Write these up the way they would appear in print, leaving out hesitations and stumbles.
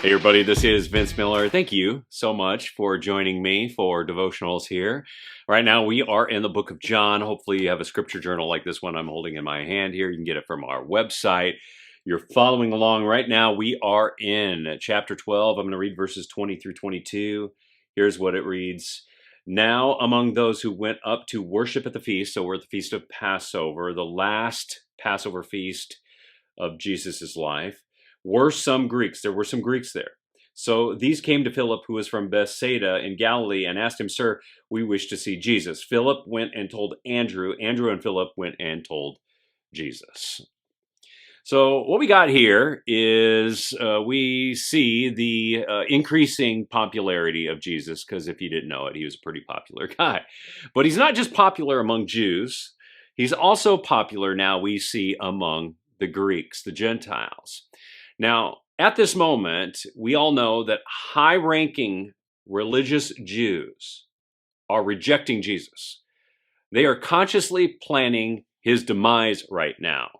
Hey everybody, this is Vince Miller. Thank you so much for joining me for devotionals here. Right now we are in the book of John. Hopefully you have a scripture journal like this one I'm holding in my hand here. You can get it from our website. You're following along right now. We are in chapter 12. I'm going to read verses 20 through 22. Here's what it reads. Now among those who went up to worship at the feast, so we're at the feast of Passover, the last Passover feast of Jesus's life, were some Greeks. There were some Greeks there. So these came to Philip, who was from Bethsaida in Galilee, and asked him, Sir, we wish to see Jesus. Philip went and told Andrew. Andrew and Philip went and told Jesus. So what we got here is we see the increasing popularity of Jesus, because if you didn't know it, he was a pretty popular guy. But he's not just popular among Jews. He's also popular now, we see, among the Greeks, the Gentiles. Now, at this moment, we all know that high-ranking religious Jews are rejecting Jesus. They are consciously planning his demise right now.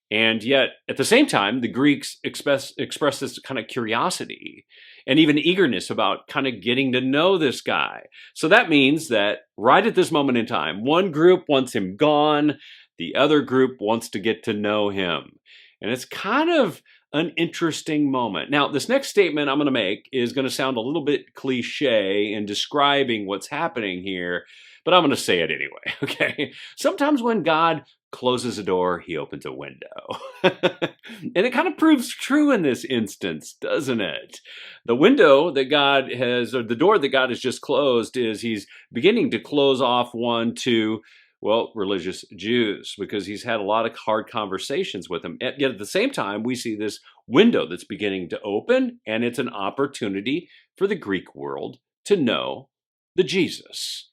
And yet, at the same time, the Greeks express this kind of curiosity and even eagerness about kind of getting to know this guy. So that means that right at this moment in time, one group wants him gone, the other group wants to get to know him. And it's kind of an interesting moment. Now, this next statement I'm going to make is going to sound a little bit cliche in describing what's happening here, but I'm going to say it anyway, okay? Sometimes when God closes a door, he opens a window. And it kind of proves true in this instance, doesn't it? The window that God has, or the door that God has just closed, is he's beginning to close off one to, well, religious Jews, because he's had a lot of hard conversations with them. Yet at the same time, we see this window that's beginning to open, and it's an opportunity for the Greek world to know the Jesus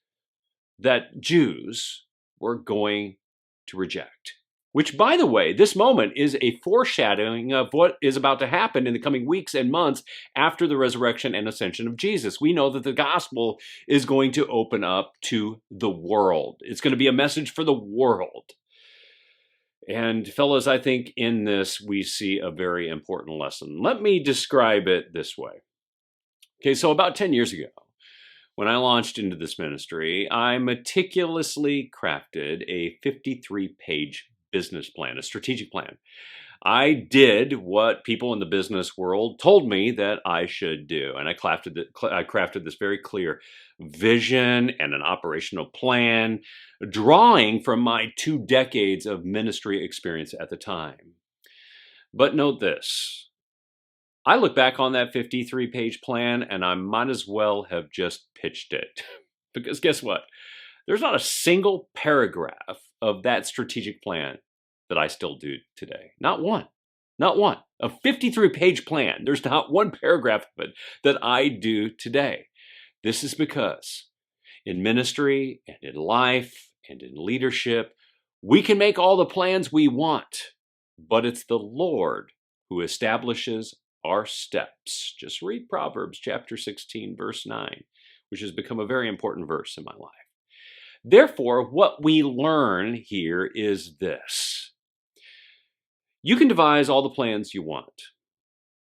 that Jews were going to reject. Which, by the way, this moment is a foreshadowing of what is about to happen in the coming weeks and months after the resurrection and ascension of Jesus. We know that the gospel is going to open up to the world. It's going to be a message for the world. And fellas, I think in this we see a very important lesson. Let me describe it this way. Okay, so about 10 years ago, when I launched into this ministry, I meticulously crafted a 53-page business plan, a strategic plan. I did what people in the business world told me that I should do. And I crafted this very clear vision and an operational plan, drawing from my 2 decades of ministry experience at the time. But note this. I look back on that 53-page plan and I might as well have just pitched it. Because guess what? There's not a single paragraph of that strategic plan that I still do today. Not one. Not one. A 53-page plan. There's not one paragraph of it that I do today. This is because in ministry and in life and in leadership, we can make all the plans we want, but it's the Lord who establishes our steps. Just read Proverbs chapter 16, verse 9, which has become a very important verse in my life. Therefore, what we learn here is this. You can devise all the plans you want,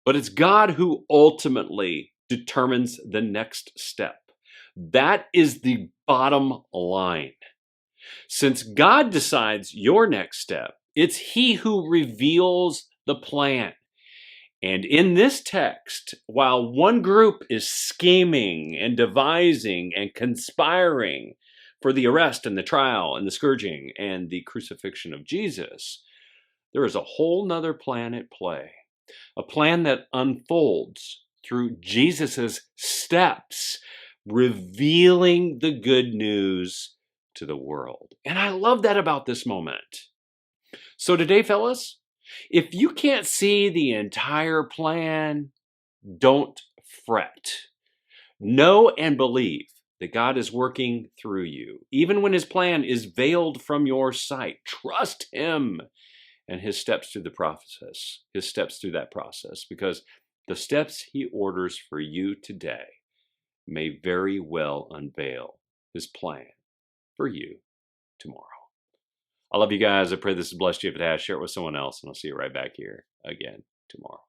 but it's God who ultimately determines the next step. That is the bottom line. Since God decides your next step, it's He who reveals the plan. And in this text, while one group is scheming and devising and conspiring for the arrest and the trial and the scourging and the crucifixion of Jesus, there is a whole nother plan at play. A plan that unfolds through Jesus's steps, revealing the good news to the world. And I love that about this moment. So today, fellas, if you can't see the entire plan, don't fret. Know and believe that God is working through you. Even when His plan is veiled from your sight, trust Him and His steps through the process, because the steps He orders for you today may very well unveil His plan for you tomorrow. I love you guys. I pray this has blessed you. If it has, share it with someone else, and I'll see you right back here again tomorrow.